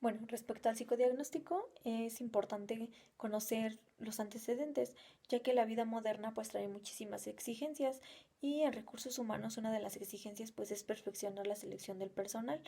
Bueno, respecto al psicodiagnóstico, es importante conocer los antecedentes, ya que la vida moderna pues trae muchísimas exigencias y en recursos humanos una de las exigencias pues es perfeccionar la selección del personal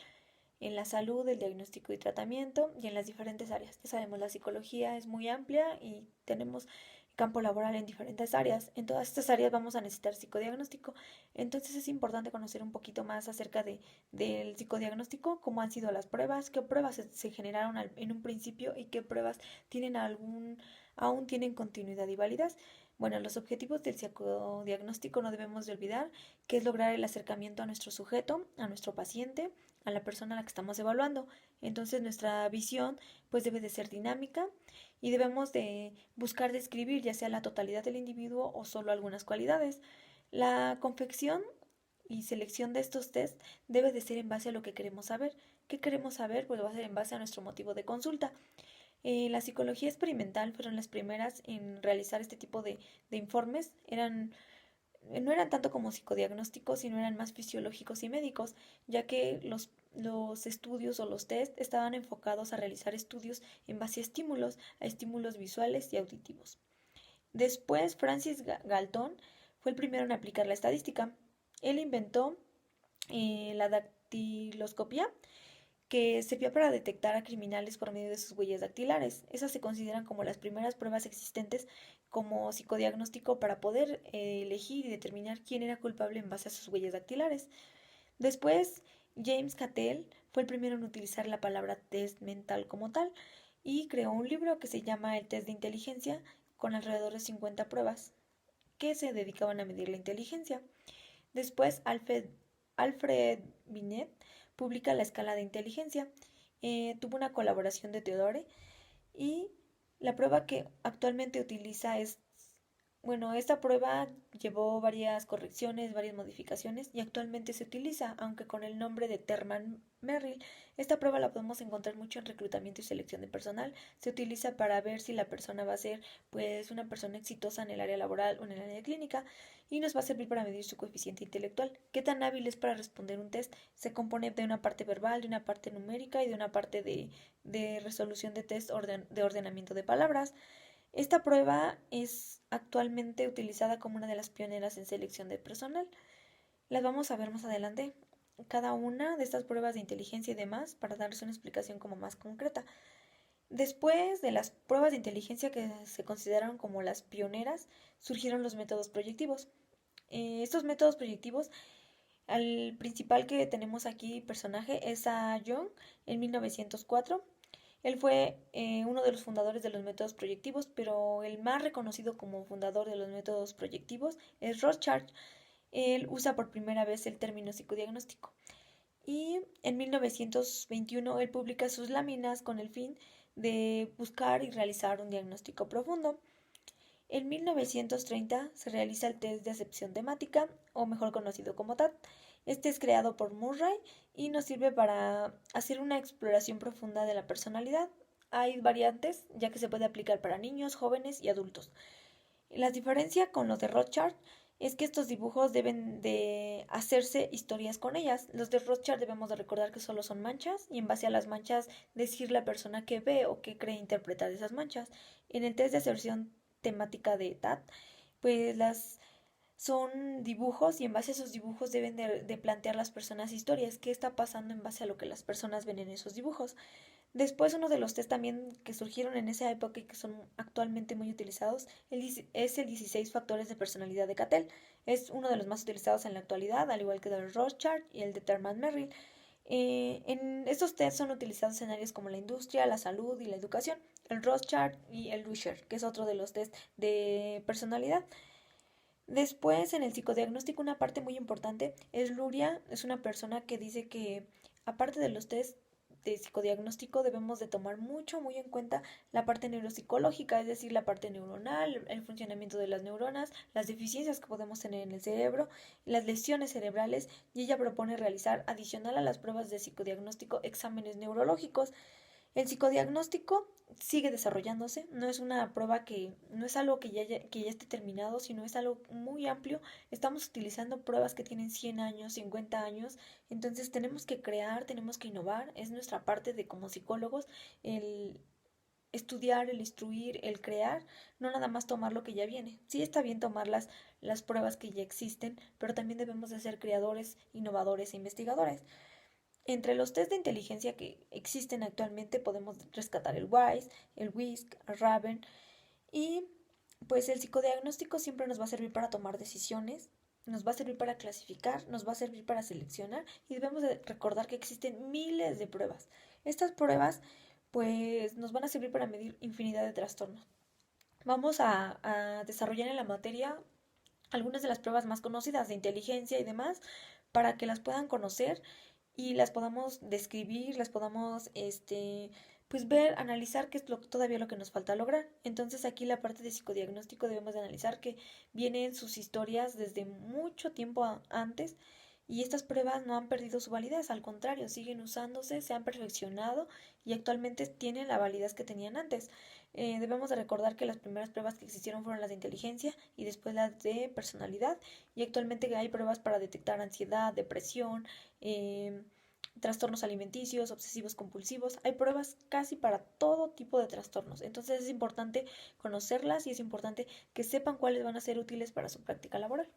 en la salud, el diagnóstico y tratamiento y en las diferentes áreas. Ya sabemos, la psicología es muy amplia y tenemos campo laboral en diferentes áreas. En todas estas áreas vamos a necesitar psicodiagnóstico. Entonces es importante conocer un poquito más acerca del psicodiagnóstico, cómo han sido las pruebas, qué pruebas se generaron en un principio y qué pruebas tienen aún tienen continuidad y validez. Bueno, los objetivos del psicodiagnóstico no debemos de olvidar que es lograr el acercamiento a nuestro sujeto, a nuestro paciente, a la persona a la que estamos evaluando. Entonces nuestra visión pues debe de ser dinámica y debemos de buscar describir ya sea la totalidad del individuo o solo algunas cualidades. La confección y selección de estos test debe de ser en base a lo que queremos saber. ¿Qué queremos saber? Pues va a ser en base a nuestro motivo de consulta. La psicología experimental fueron las primeras en realizar este tipo de informes. No eran tanto como psicodiagnósticos, sino eran más fisiológicos y médicos, ya que los estudios o los test estaban enfocados a realizar estudios en base a estímulos visuales y auditivos. Después, Francis Galton fue el primero en aplicar la estadística. Él inventó la dactiloscopia, que servía para detectar a criminales por medio de sus huellas dactilares. Esas se consideran como las primeras pruebas existentes como psicodiagnóstico para poder elegir y determinar quién era culpable en base a sus huellas dactilares. Después, James Cattell fue el primero en utilizar la palabra test mental como tal y creó un libro que se llama El test de inteligencia con alrededor de 50 pruebas que se dedicaban a medir la inteligencia. Después, Alfred Binet publica la escala de inteligencia. Tuvo una colaboración de Theodore y la prueba que actualmente utiliza es, bueno, esta prueba llevó varias correcciones, varias modificaciones y actualmente se utiliza, aunque con el nombre de Terman Merrill. Esta prueba la podemos encontrar mucho en reclutamiento y selección de personal. Se utiliza para ver si la persona va a ser pues una persona exitosa en el área laboral o en el área clínica y nos va a servir para medir su coeficiente intelectual. ¿Qué tan hábil es para responder un test? Se compone de una parte verbal, de una parte numérica y de una parte de resolución de test de ordenamiento de palabras. Esta prueba es actualmente utilizada como una de las pioneras en selección de personal. Las vamos a ver más adelante, cada una de estas pruebas de inteligencia y demás, para darles una explicación como más concreta. Después de las pruebas de inteligencia que se consideraron como las pioneras, surgieron los métodos proyectivos. Estos métodos proyectivos, al principal que tenemos aquí personaje es a Jung en 1904. Él fue uno de los fundadores de los métodos proyectivos, pero el más reconocido como fundador de los métodos proyectivos es Rothschild. Él usa por primera vez el término psicodiagnóstico. Y en 1921 él publica sus láminas con el fin de buscar y realizar un diagnóstico profundo. En 1930 se realiza el test de acepción temática, o mejor conocido como TAT. Este es creado por Murray y nos sirve para hacer una exploración profunda de la personalidad. Hay variantes, ya que se puede aplicar para niños, jóvenes y adultos. La diferencia con los de Rothschild es que estos dibujos deben de hacerse historias con ellas. Los de Rothschild debemos de recordar que solo son manchas y en base a las manchas decir la persona que ve o que cree interpretar esas manchas. En el test de aserción temática de TAT, pues las son dibujos y en base a esos dibujos deben de plantear las personas historias, qué está pasando en base a lo que las personas ven en esos dibujos. Después, uno de los test también que surgieron en esa época y que son actualmente muy utilizados es el 16 factores de personalidad de Cattell. Es uno de los más utilizados en la actualidad, al igual que el de Rothschild y el de Terman Merrill. En estos tests son utilizados en áreas como la industria, la salud y la educación. El Rothschild y el Lusher, que es otro de los test de personalidad. Después, en el psicodiagnóstico, una parte muy importante es Luria, es una persona que dice que, aparte de los test de psicodiagnóstico, debemos de tomar muy en cuenta la parte neuropsicológica, es decir, la parte neuronal, el funcionamiento de las neuronas, las deficiencias que podemos tener en el cerebro, las lesiones cerebrales, y ella propone realizar, adicional a las pruebas de psicodiagnóstico, exámenes neurológicos. El psicodiagnóstico sigue desarrollándose, no es una prueba no es algo que ya esté terminado, sino es algo muy amplio. Estamos utilizando pruebas que tienen 100 años, 50 años, entonces tenemos que crear, tenemos que innovar, es nuestra parte de como psicólogos el estudiar, el instruir, el crear, no nada más tomar lo que ya viene. Sí está bien tomar las pruebas que ya existen, pero también debemos de ser creadores, innovadores e investigadores. Entre los test de inteligencia que existen actualmente podemos rescatar el WISE, el WISC, el Raven y pues el psicodiagnóstico siempre nos va a servir para tomar decisiones, nos va a servir para clasificar, nos va a servir para seleccionar y debemos de recordar que existen miles de pruebas. Estas pruebas pues nos van a servir para medir infinidad de trastornos. Vamos a desarrollar en la materia algunas de las pruebas más conocidas de inteligencia y demás para que las puedan conocer y las podamos describir, las podamos pues ver, analizar qué es todavía lo que nos falta lograr. Entonces aquí la parte de psicodiagnóstico debemos de analizar que vienen sus historias desde mucho tiempo antes y estas pruebas no han perdido su validez, al contrario, siguen usándose, se han perfeccionado y actualmente tienen la validez que tenían antes. Debemos de recordar que las primeras pruebas que existieron fueron las de inteligencia y después las de personalidad y actualmente hay pruebas para detectar ansiedad, depresión, trastornos alimenticios, obsesivos compulsivos. Hay pruebas casi para todo tipo de trastornos. Entonces es importante conocerlas y es importante que sepan cuáles van a ser útiles para su práctica laboral.